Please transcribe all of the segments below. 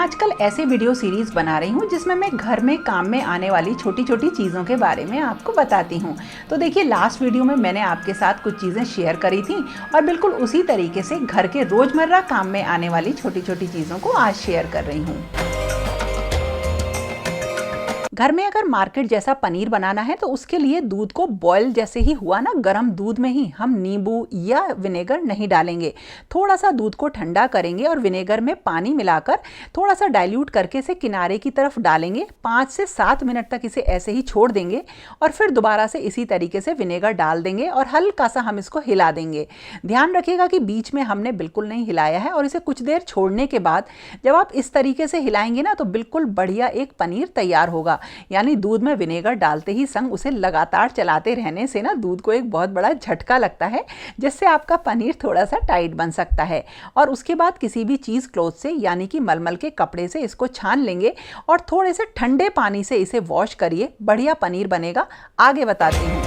आजकल ऐसे video series बना रही हूँ जिसमें मैं घर में काम में आने वाली छोटी छोटी चीज़ों के बारे में आपको बताती हूँ। तो देखिए, लास्ट वीडियो में मैंने आपके साथ कुछ चीज़ें शेयर करी थी और बिल्कुल उसी तरीके से घर के रोज़मर्रा काम में आने वाली छोटी छोटी चीज़ों को आज शेयर कर रही हूँ। घर में अगर मार्केट जैसा पनीर बनाना है तो उसके लिए दूध को बॉयल जैसे ही हुआ ना, गर्म दूध में ही हम नींबू या विनेगर नहीं डालेंगे। थोड़ा सा दूध को ठंडा करेंगे और विनेगर में पानी मिलाकर थोड़ा सा डाइल्यूट करके इसे किनारे की तरफ डालेंगे। 5 से 7 मिनट तक इसे ऐसे ही छोड़ देंगे और फिर दोबारा से इसी तरीके से विनेगर डाल देंगे और हल्का सा हम इसको हिला देंगे। ध्यान रखिएगा कि बीच में हमने बिल्कुल नहीं हिलाया है और इसे कुछ देर छोड़ने के बाद जब आप इस तरीके से हिलाएंगे ना तो बिल्कुल बढ़िया एक पनीर तैयार होगा। यानी दूध में विनेगर डालते ही संग उसे लगातार चलाते रहने से ना दूध को एक बहुत बड़ा झटका लगता है, जिससे आपका पनीर थोड़ा सा टाइट बन सकता है। और उसके बाद किसी भी चीज़ क्लॉथ से यानी कि मलमल के कपड़े से इसको छान लेंगे और थोड़े से ठंडे पानी से इसे वॉश करिए, बढ़िया पनीर बनेगा। आगे बताती हूँ।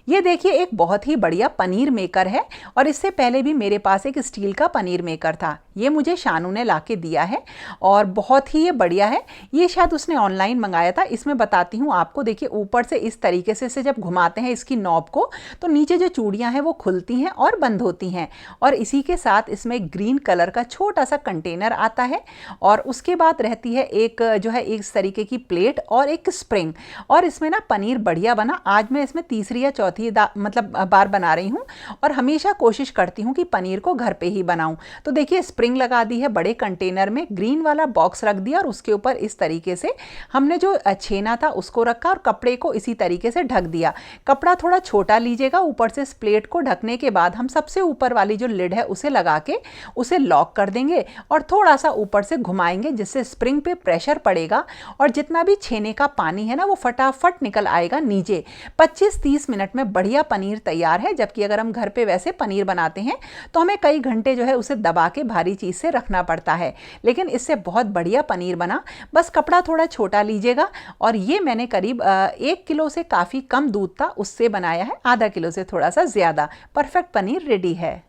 ये देखिए, एक बहुत ही बढ़िया पनीर मेकर है और इससे पहले भी मेरे पास एक स्टील का पनीर मेकर था। ये मुझे शानू ने लाके दिया है और बहुत ही ये बढ़िया है। ये शायद उसने ऑनलाइन मंगाया था। इसमें बताती हूँ आपको। देखिए, ऊपर से इस तरीके से जब घुमाते हैं इसकी नॉब को तो नीचे जो चूड़ियाँ हैं वो खुलती हैं और बंद होती हैं। और इसी के साथ इसमें ग्रीन कलर का छोटा सा कंटेनर आता है और उसके बाद रहती है एक जो है इस तरीके की प्लेट और एक स्प्रिंग। और इसमें ना पनीर बढ़िया बना। आज मैं इसमें तीसरी या चौथी बार बना रही हूँ और हमेशा कोशिश करती हूँ कि पनीर को घर पे ही बनाऊं। तो देखिए, स्प्रिंग लगा दी है बड़े कंटेनर में, ग्रीन वाला बॉक्स रख दिया और उसके ऊपर इस तरीके से हमने जो छेना था उसको रखा और कपड़े को इसी तरीके से ढक दिया। कपड़ा थोड़ा छोटा लीजिएगा। ऊपर से इस प्लेट को ढकने के बाद हम सबसे ऊपर वाली जो लिड है उसे लगा के उसे लॉक कर देंगे और थोड़ा सा ऊपर से घुमाएंगे, जिससे स्प्रिंग पे प्रेशर पड़ेगा और जितना भी छेने का पानी है ना वो फटाफट निकल आएगा नीचे। 25-30 मिनट में बढ़िया पनीर तैयार है। जबकि अगर हम घर पे वैसे पनीर बनाते हैं तो हमें कई घंटे जो है उसे दबा के भारी चीज से रखना पड़ता है, लेकिन इससे बहुत बढ़िया पनीर बना। बस कपड़ा थोड़ा छोटा लीजिएगा। और ये मैंने करीब 1 किलो से काफी कम दूध था उससे बनाया है, आधा किलो से थोड़ा सा ज्यादा। परफेक्ट पनीर रेडी है।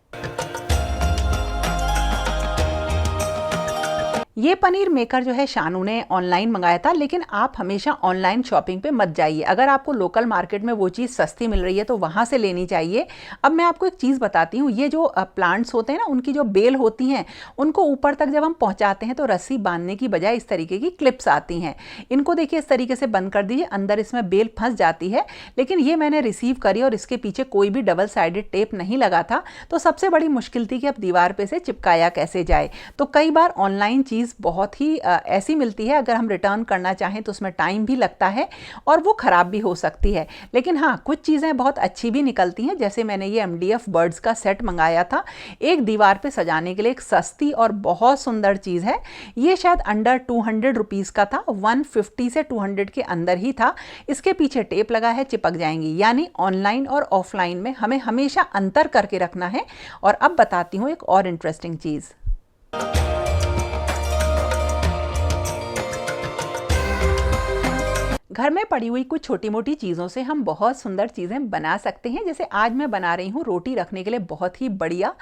ये पनीर मेकर जो है शानू ने ऑनलाइन मंगाया था, लेकिन आप हमेशा ऑनलाइन शॉपिंग पे मत जाइए। अगर आपको लोकल मार्केट में वो चीज़ सस्ती मिल रही है तो वहाँ से लेनी चाहिए। अब मैं आपको एक चीज़ बताती हूँ। ये जो प्लांट्स होते हैं ना, उनकी जो बेल होती हैं उनको ऊपर तक जब हम पहुँचाते हैं तो रस्सी बांधने की बजाय इस तरीके की क्लिप्स आती हैं। इनको देखिए इस तरीके से बंद कर दीजिए, अंदर इसमें बेल फंस जाती है। लेकिन ये मैंने रिसीव करी और इसके पीछे कोई भी डबल साइडेड टेप नहीं लगा था। तो सबसे बड़ी मुश्किल थी कि अब दीवार पे से चिपकाया कैसे जाए। तो कई बार ऑनलाइन चीज़ बहुत ही ऐसी मिलती है, अगर हम रिटर्न करना चाहें तो उसमें टाइम भी लगता है और वो ख़राब भी हो सकती है। लेकिन हाँ, कुछ चीज़ें बहुत अच्छी भी निकलती हैं। जैसे मैंने ये MDF बर्ड्स का सेट मंगाया था, एक दीवार पे सजाने के लिए। एक सस्ती और बहुत सुंदर चीज़ है। ये शायद अंडर 200 रुपीज़ का था, 150 से 200 के अंदर ही था। इसके पीछे टेप लगा है, चिपक जाएंगी। यानी ऑनलाइन और ऑफलाइन में हमें हमेशा अंतर करके रखना है। और अब बताती हूँ एक और इंटरेस्टिंग चीज़। घर में पड़ी हुई कुछ छोटी मोटी चीज़ों से हम बहुत सुंदर चीज़ें बना सकते हैं। जैसे आज मैं बना रही हूँ रोटी रखने के लिए बहुत ही बढ़िया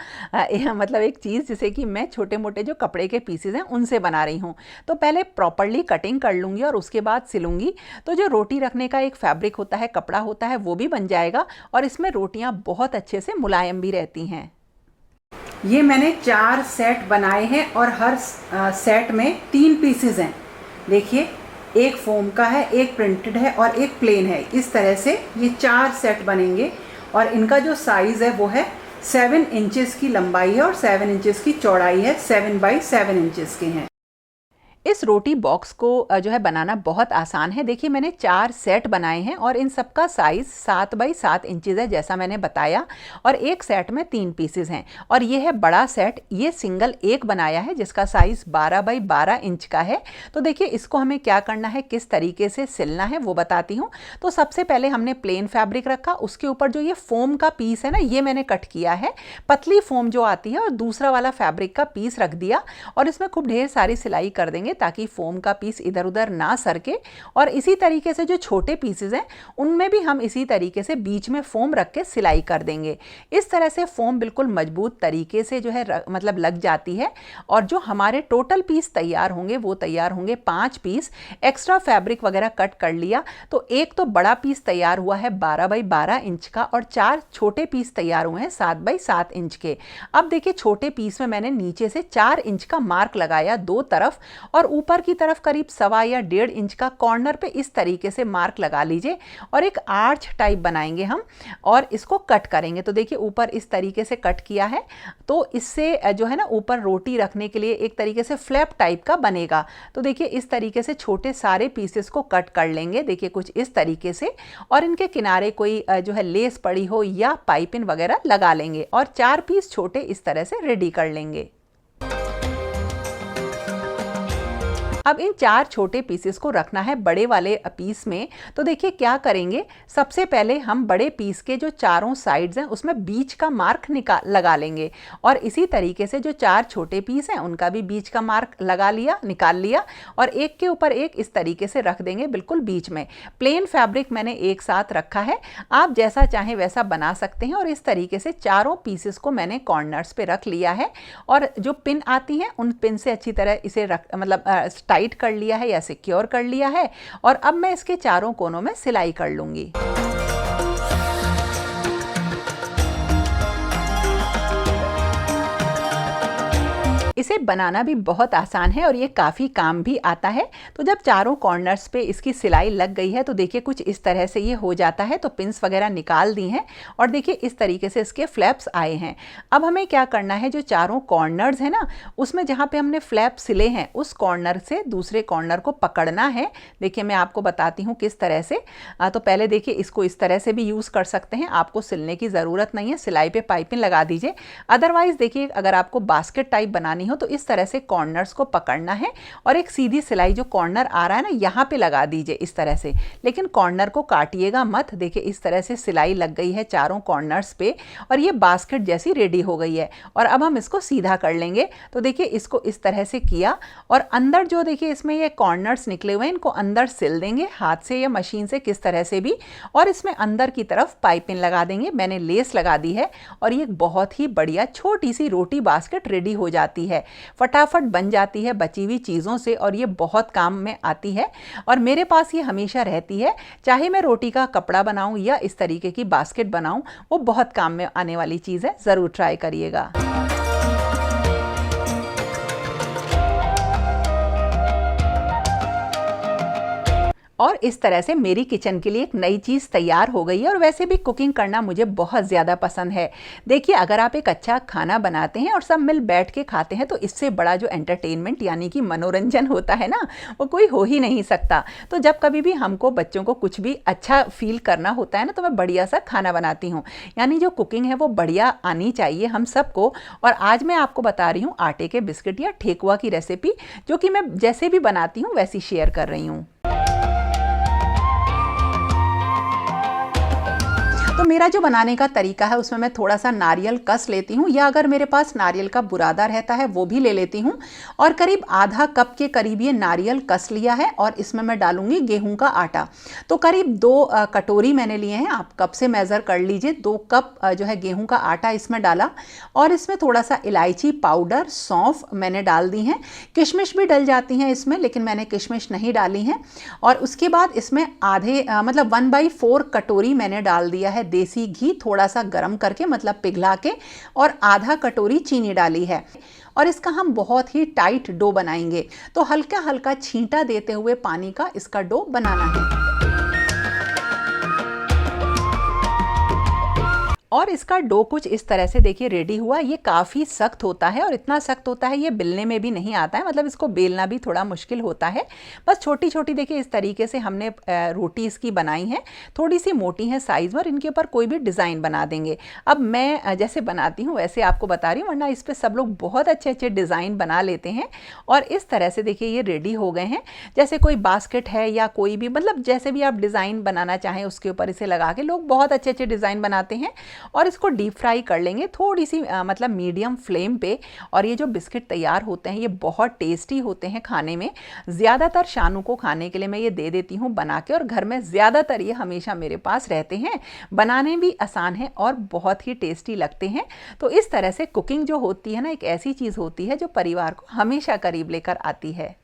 मतलब एक चीज़, जिसे कि मैं छोटे मोटे जो कपड़े के पीसेज हैं उनसे बना रही हूँ। तो पहले प्रॉपरली कटिंग कर लूँगी और उसके बाद सिलूँगी। तो जो रोटी रखने का एक फैब्रिक होता है, कपड़ा होता है, वो भी बन जाएगा और इसमें रोटियाँ बहुत अच्छे से मुलायम भी रहती हैं। ये मैंने 4 सेट बनाए हैं और हर सेट में 3 पीसेज हैं। देखिए, एक फोम का है, एक प्रिंटेड है और एक प्लेन है। इस तरह से ये 4 सेट बनेंगे और इनका जो साइज़ है वो है 7 इंचेस की लंबाई है और 7 इंचेस की चौड़ाई है। 7 बाई 7 इंचेस के हैं। इस रोटी बॉक्स को जो है बनाना बहुत आसान है। देखिए, मैंने 4 सेट बनाए हैं और इन सबका साइज़ 7 बाई 7 इंचज़ है, जैसा मैंने बताया। और एक सेट में 3 पीसेस हैं और ये है बड़ा सेट। ये सिंगल एक बनाया है जिसका साइज़ 12 बाई 12 इंच का है। तो देखिए, इसको हमें क्या करना है, किस तरीके से सिलना है वो बताती हूँ। तो सबसे पहले हमने प्लेन फैब्रिक रखा, उसके ऊपर जो ये फोम का पीस है ना, ये मैंने कट किया है, पतली फोम जो आती है, और दूसरा वाला फैब्रिक का पीस रख दिया और इसमें खूब ढेर सारी सिलाई कर देंगे लेंगे ताकि फोम का पीस इधर उधर ना सरके। और इसी तरीके से जो छोटे पीसेस हैं उनमें भी हम इसी तरीके से बीच में फोम रख के सिलाई कर देंगे। इस तरह से फोम बिल्कुल मजबूत तरीके से जो है मतलब लग जाती है। और जो हमारे टोटल पीस तैयार होंगे वो तैयार होंगे 5 पीस। एक्स्ट्रा फैब्रिक वगैरह कट कर लिया तो एक तो बड़ा पीस तैयार हुआ है 12 बाई 12 इंच का और 4 छोटे पीस तैयार हुए हैं 7 बाई 7 इंच के। अब देखिए छोटे पीस में मैंने नीचे से 4 इंच का मार्क लगाया दो तरफ और ऊपर की तरफ करीब 1.25 या 1.5 इंच का कॉर्नर पे इस तरीके से मार्क लगा लीजिए और एक आर्च टाइप बनाएंगे हम और इसको कट करेंगे। तो देखिए ऊपर इस तरीके से कट किया है तो इससे जो है ना ऊपर रोटी रखने के लिए एक तरीके से फ्लैप टाइप का बनेगा। तो देखिए इस तरीके से छोटे सारे पीसेस को कट कर लेंगे, देखिए कुछ इस तरीके से, और इनके किनारे कोई जो है लेस पड़ी हो या पाइपिंग वगैरह लगा लेंगे और 4 पीस छोटे इस तरह से रेडी कर लेंगे। अब इन 4 छोटे पीसेस को रखना है बड़े वाले पीस में। तो देखिए क्या करेंगे, सबसे पहले हम बड़े पीस के जो चारों साइड्स हैं उसमें बीच का मार्क लगा लेंगे और इसी तरीके से जो 4 छोटे पीस हैं उनका भी बीच का मार्क लगा लिया, निकाल लिया और एक के ऊपर एक इस तरीके से रख देंगे बिल्कुल बीच में। प्लेन फैब्रिक मैंने एक साथ रखा है, आप जैसा चाहें वैसा बना सकते हैं। और इस तरीके से चारों पीसेस को मैंने कॉर्नर्स पे रख लिया है और जो पिन आती हैं उन पिन से अच्छी तरह इसे टाइट कर लिया है या सिक्योर कर लिया है और अब मैं इसके चारों कोनों में सिलाई कर लूंगी। इसे बनाना भी बहुत आसान है और ये काफ़ी काम भी आता है। तो जब चारों कॉर्नर्स पे इसकी सिलाई लग गई है तो देखिए कुछ इस तरह से ये हो जाता है। तो पिंस वगैरह निकाल दी हैं और देखिए इस तरीके से इसके फ्लैप्स आए हैं। अब हमें क्या करना है, जो चारों कॉर्नर्स है ना उसमें जहाँ पे हमने फ्लैप सिले हैं उस कॉर्नर से दूसरे कॉर्नर को पकड़ना है। देखिए मैं आपको बताती हूँ किस तरह से। तो पहले देखिए इसको इस तरह से भी यूज़ कर सकते हैं, आपको सिलने की ज़रूरत नहीं है, सिलाई पे पाइपिंग लगा दीजिए। अदरवाइज़ देखिए अगर आपको बास्केट टाइप बनानी हो तो इस तरह से कॉर्नर्स को पकड़ना है और एक सीधी सिलाई जो कॉर्नर आ रहा है ना यहाँ पे लगा दीजिए इस तरह से, लेकिन कॉर्नर को काटिएगा मत। देखिए इस तरह से सिलाई लग गई है चारों कॉर्नर्स पे और ये बास्केट जैसी रेडी हो गई है। और अब हम इसको सीधा कर लेंगे। तो देखिए इसको इस तरह से किया और अंदर जो देखिए इसमें ये कॉर्नर्स निकले हुए हैं इनको अंदर सिल देंगे हाथ से या मशीन से किस तरह से भी, और इसमें अंदर की तरफ पाइपिंग लगा देंगे। मैंने लेस लगा दी है और ये बहुत ही बढ़िया छोटी सी रोटी बास्केट रेडी हो जाती है, फटाफट बन जाती है बची हुई चीज़ों से और ये बहुत काम में आती है। और मेरे पास ये हमेशा रहती है, चाहे मैं रोटी का कपड़ा बनाऊं या इस तरीके की बास्केट बनाऊं, वो बहुत काम में आने वाली चीज़ है, ज़रूर ट्राई करिएगा। और इस तरह से मेरी किचन के लिए एक नई चीज़ तैयार हो गई है। और वैसे भी कुकिंग करना मुझे बहुत ज़्यादा पसंद है। देखिए अगर आप एक अच्छा खाना बनाते हैं और सब मिल बैठ के खाते हैं तो इससे बड़ा जो एंटरटेनमेंट यानी कि मनोरंजन होता है ना, वो कोई हो ही नहीं सकता। तो जब कभी भी हमको बच्चों को कुछ भी अच्छा फील करना होता है ना तो मैं बढ़िया सा खाना बनाती हूँ। यानी जो कुकिंग है वो बढ़िया आनी चाहिए हम सबको। और आज मैं आपको बता रही हूँ आटे के बिस्किट या ठेकुआ की रेसिपी, जो कि मैं जैसे भी बनाती हूँ वैसी शेयर कर रही हूँ। तो मेरा जो बनाने का तरीका है उसमें मैं थोड़ा सा नारियल कस लेती हूँ या अगर मेरे पास नारियल का बुरादा रहता है वो भी ले लेती हूँ। और करीब आधा कप के करीब ये नारियल कस लिया है और इसमें मैं डालूंगी गेहूं का आटा। तो करीब 2 कटोरी मैंने लिए हैं, आप कप से मेज़र कर लीजिए। 2 कप जो है गेहूं का आटा इसमें डाला और इसमें थोड़ा सा इलायची पाउडर, सौंफ मैंने डाल दी हैं। किशमिश भी डल जाती हैं इसमें, लेकिन मैंने किशमिश नहीं डाली हैं। और उसके बाद इसमें आधे मतलब 1/4 कटोरी मैंने डाल दिया है देसी घी, थोड़ा सा गर्म करके मतलब पिघला के, और आधा कटोरी चीनी डाली है। और इसका हम बहुत ही टाइट डो बनाएंगे। तो हल्का हल्का छींटा देते हुए पानी का इसका डो बनाना है। और इसका डो कुछ इस तरह से देखिए रेडी हुआ। ये काफ़ी सख्त होता है और इतना सख्त होता है ये बेलने में भी नहीं आता है, मतलब इसको बेलना भी थोड़ा मुश्किल होता है। बस छोटी छोटी देखिए इस तरीके से हमने रोटी इसकी बनाई है, थोड़ी सी मोटी है साइज़ में, और इनके ऊपर कोई भी डिज़ाइन बना देंगे। अब मैं जैसे बनाती हूँ वैसे आपको बता रही हूँ, वरना इस पर सब लोग बहुत अच्छे अच्छे डिज़ाइन बना लेते हैं। और इस तरह से देखिए ये रेडी हो गए हैं। जैसे कोई बास्केट है या कोई भी मतलब जैसे भी आप डिज़ाइन बनाना चाहें उसके ऊपर इसे लगा के लोग बहुत अच्छे अच्छे डिज़ाइन बनाते हैं। और इसको डीप फ्राई कर लेंगे थोड़ी सी मतलब मीडियम फ्लेम पे। और ये जो बिस्किट तैयार होते हैं ये बहुत टेस्टी होते हैं खाने में। ज़्यादातर शानू को खाने के लिए मैं ये दे देती हूँ बना के, और घर में ज़्यादातर ये हमेशा मेरे पास रहते हैं। बनाने भी आसान है और बहुत ही टेस्टी लगते हैं। तो इस तरह से कुकिंग जो होती है ना, एक ऐसी चीज़ होती है जो परिवार को हमेशा करीब लेकर आती है।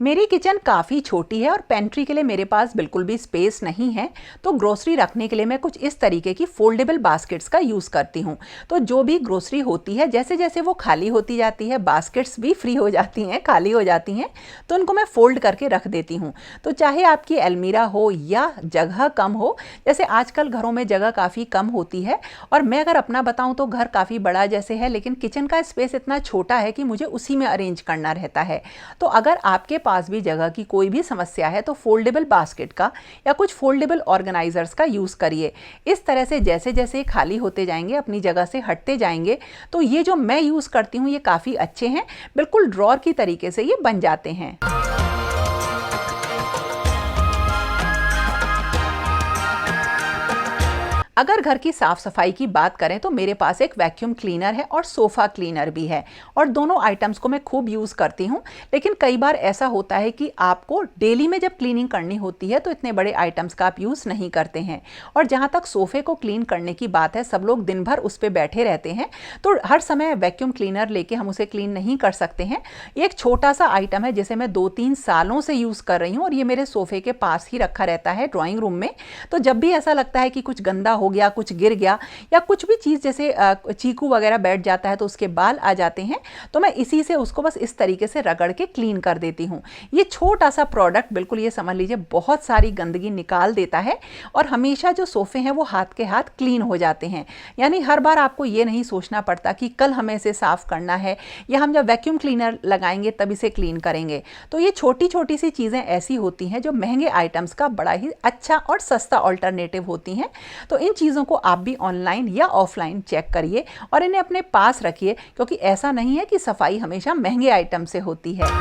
मेरी किचन काफ़ी छोटी है और पेंट्री के लिए मेरे पास बिल्कुल भी स्पेस नहीं है, तो ग्रोसरी रखने के लिए मैं कुछ इस तरीके की फोल्डेबल बास्केट्स का यूज़ करती हूँ। तो जो भी ग्रोसरी होती है, जैसे जैसे वो खाली होती जाती है, बास्केट्स भी फ्री हो जाती हैं, खाली हो जाती हैं, तो उनको मैं फोल्ड करके रख देती हूँ। तो चाहे आपकी अलमीरा हो या जगह कम हो, जैसे आजकल घरों में जगह काफ़ी कम होती है, और मैं अगर अपना बताऊँ तो घर काफ़ी बड़ा जैसे है, लेकिन किचन का स्पेस इतना छोटा है कि मुझे उसी में अरेंज करना रहता है। तो अगर आपके पास भी जगह की कोई भी समस्या है तो फोल्डेबल बास्केट का या कुछ फोल्डेबल ऑर्गेनाइजर्स का यूज करिए। इस तरह से जैसे जैसे खाली होते जाएंगे, अपनी जगह से हटते जाएंगे, तो ये जो मैं यूज करती हूँ ये काफी अच्छे हैं, बिल्कुल ड्रॉर की तरीके से ये बन जाते हैं। अगर घर की साफ सफाई की बात करें तो मेरे पास एक वैक्यूम क्लीनर है और सोफ़ा क्लीनर भी है, और दोनों आइटम्स को मैं खूब यूज़ करती हूँ। लेकिन कई बार ऐसा होता है कि आपको डेली में जब क्लीनिंग करनी होती है तो इतने बड़े आइटम्स का आप यूज़ नहीं करते हैं। और जहाँ तक सोफ़े को क्लीन करने की बात है, सब लोग दिन भर उस पर बैठे रहते हैं, तो हर समय वैक्यूम क्लीनर लेके हम उसे क्लीन नहीं कर सकते हैं। ये एक छोटा सा आइटम है जिसे मैं 2-3 सालों से यूज़ कर रही हूँ, और ये मेरे सोफ़े के पास ही रखा रहता है ड्राइंग रूम में। तो जब भी ऐसा लगता है कि कुछ गंदा हो गया, कुछ गिर गया, या कुछ भी चीज़ जैसे चीकू वगैरह बैठ जाता है तो उसके बाल आ जाते हैं, तो मैं इसी से उसको बस इस तरीके से रगड़ के क्लीन कर देती हूँ। ये छोटा सा प्रोडक्ट बिल्कुल ये समझ लीजिए बहुत सारी गंदगी निकाल देता है, और हमेशा जो सोफ़े हैं वो हाथ के हाथ क्लीन हो जाते हैं। यानी हर बार आपको ये नहीं सोचना पड़ता कि कल हमें इसे साफ़ करना है, या हम जब वैक्यूम क्लीनर लगाएंगे तब इसे क्लीन करेंगे। तो ये छोटी छोटी सी चीज़ें ऐसी होती हैं जो महंगे आइटम्स का बड़ा ही अच्छा और सस्ता ऑल्टरनेटिव होती हैं। तो इन चीज़ों को आप भी ऑनलाइन या ऑफलाइन चेक करिए और इन्हें अपने पास रखिए, क्योंकि ऐसा नहीं है कि सफाई हमेशा महंगे आइटम से होती है।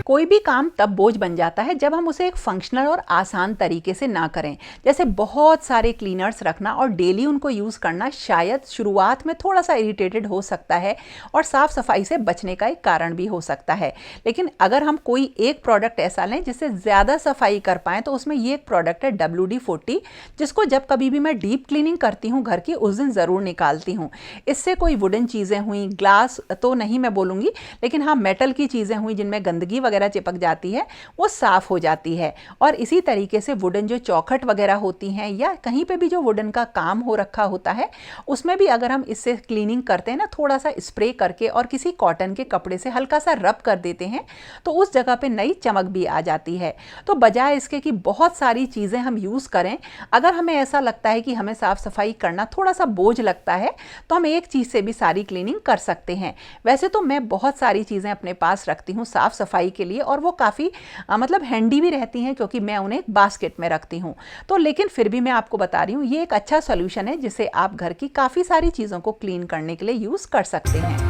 कोई भी काम तब बोझ बन जाता है जब हम उसे एक फंक्शनल और आसान तरीके से ना करें। जैसे बहुत सारे क्लीनर्स रखना और डेली उनको यूज़ करना शायद शुरुआत में थोड़ा सा इरिटेटेड हो सकता है और साफ़ सफाई से बचने का एक कारण भी हो सकता है। लेकिन अगर हम कोई एक प्रोडक्ट ऐसा लें जिससे ज़्यादा सफाई कर पाएँ, तो उसमें ये एक प्रोडक्ट है WD-40, जिसको जब कभी भी मैं डीप क्लीनिंग करती हूँ घर की, उस दिन ज़रूर निकालती हूँ। इससे कोई वुडन चीज़ें हुई, ग्लास तो नहीं मैं बोलूँगी, लेकिन हाँ मेटल की चीज़ें हुई जिनमें गंदगी वगैरह चिपक जाती है, वो साफ हो जाती है। और इसी तरीके से वुडन जो चौखट वगैरह होती हैं, या कहीं पे भी जो वुडन का काम हो रखा होता है, उसमें भी अगर हम इससे क्लीनिंग करते हैं ना, थोड़ा सा स्प्रे करके और किसी कॉटन के कपड़े से हल्का सा रब कर देते हैं, तो उस जगह पे नई चमक भी आ जाती है। तो बजाय इसके कि बहुत सारी चीज़ें हम यूज़ करें, अगर हमें ऐसा लगता है कि हमें साफ़ सफाई करना थोड़ा सा बोझ लगता है, तो हम एक चीज़ से भी सारी क्लीनिंग कर सकते हैं। वैसे तो मैं बहुत सारी चीज़ें अपने पास रखती हूँ साफ़ सफाई के लिए, और वो काफ़ी मतलब हैंडी भी रहती हैं, क्योंकि मैं उन्हें एक बास्केट में रखती हूँ। तो लेकिन फिर भी मैं आपको बता रही हूँ, ये एक अच्छा सॉल्यूशन है जिसे आप घर की काफ़ी सारी चीज़ों को क्लीन करने के लिए यूज़ कर सकते हैं।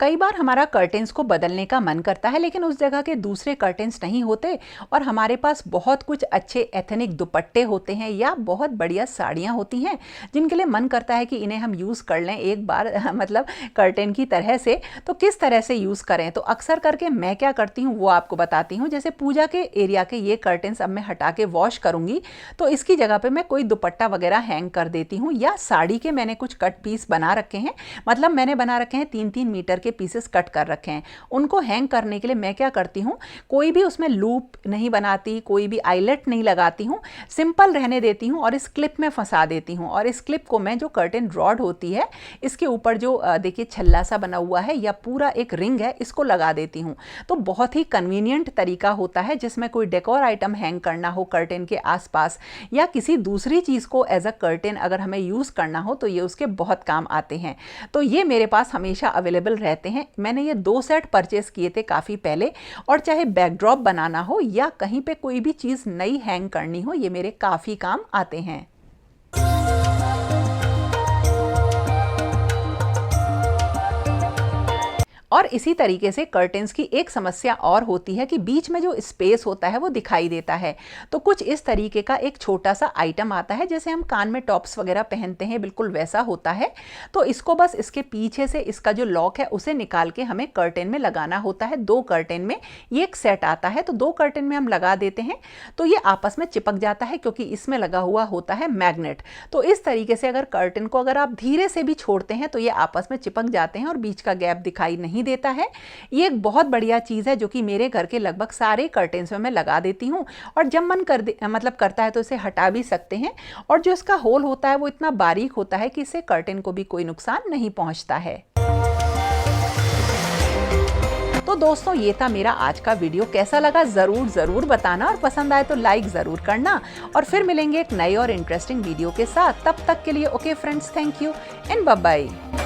कई बार हमारा कर्टेंस को बदलने का मन करता है, लेकिन उस जगह के दूसरे कर्टेंस नहीं होते, और हमारे पास बहुत कुछ अच्छे एथनिक दुपट्टे होते हैं या बहुत बढ़िया साड़ियाँ होती हैं, जिनके लिए मन करता है कि इन्हें हम यूज़ कर लें एक बार मतलब कर्टेन की तरह से। तो किस तरह से यूज़ करें, तो अक्सर करके मैं क्या करती हूँ वो आपको बताती हूँ। जैसे पूजा के एरिया के ये कर्टेंस अब मैं हटा के वॉश करूँगी, तो इसकी जगह पर मैं कोई दुपट्टा वगैरह हैंग कर देती हूँ, या साड़ी के मैंने कुछ कट पीस बना रखे हैं, मतलब मैंने बना रखे हैं 3-3 मीटर के पीसेस कट कर रखे हैं। उनको हैंग करने के लिए मैं क्या करती हूँ, कोई भी उसमें लूप नहीं बनाती, कोई भी आईलेट नहीं लगाती हूँ, सिंपल रहने देती हूँ और इस क्लिप में फंसा देती हूँ। और इस क्लिप को मैं जो कर्टेन रॉड होती है, इसके ऊपर जो देखिए छल्ला सा बना हुआ है या पूरा एक रिंग है, इसको लगा देती हूँ। तो बहुत ही कन्वीनियंट तरीका होता है, जिसमें कोई डेकोर आइटम हैंग करना हो कर्टेन के आसपास, या किसी दूसरी चीज़ को एज अ कर्टेन अगर हमें यूज़ करना हो, तो ये उसके बहुत काम आते हैं। तो ये मेरे पास हमेशा अवेलेबल रहते हैं। मैंने ये 2 सेट परचेस किए थे काफ़ी पहले, और चाहे बैकड्रॉप बनाना हो या कहीं पे कोई भी चीज़ नई हैंग करनी हो, ये मेरे काफ़ी काम आते हैं। और इसी तरीके से कर्टेन्स की एक समस्या और होती है कि बीच में जो स्पेस होता है वो दिखाई देता है। तो कुछ इस तरीके का एक छोटा सा आइटम आता है, जैसे हम कान में टॉप्स वगैरह पहनते हैं, बिल्कुल वैसा होता है। तो इसको बस इसके पीछे से इसका जो लॉक है उसे निकाल के हमें कर्टेन में लगाना होता है। 2 कर्टेन में ये एक सेट आता है, तो 2 कर्टेन में हम लगा देते हैं तो ये आपस में चिपक जाता है, क्योंकि इसमें लगा हुआ होता है मैग्नेट। तो इस तरीके से अगर कर्टेन को अगर आप धीरे से भी छोड़ते हैं तो ये आपस में चिपक जाते हैं और बीच का गैप दिखाई नहीं देता है। ये एक बहुत बढ़िया चीज़ है जो कि मेरे घर के लगभग सारे कर्टेन्स में मैं लगा देती हूँ, और जब मन करता है तो इसे हटा भी सकते हैं। और जो इसका होल होता है वो इतना बारीक होता है कि इससे कर्टेन को भी कोई नुकसान नहीं पहुंचता है। तो दोस्तों, ये था मेरा आज का वीडियो। कैसा लगा ज़रूर बताना, और पसंद आए तो लाइक ज़रूर करना। और फिर मिलेंगे एक नए और इंटरेस्टिंग वीडियो के साथ। तब तक के लिए okay friends, thank you and bye bye.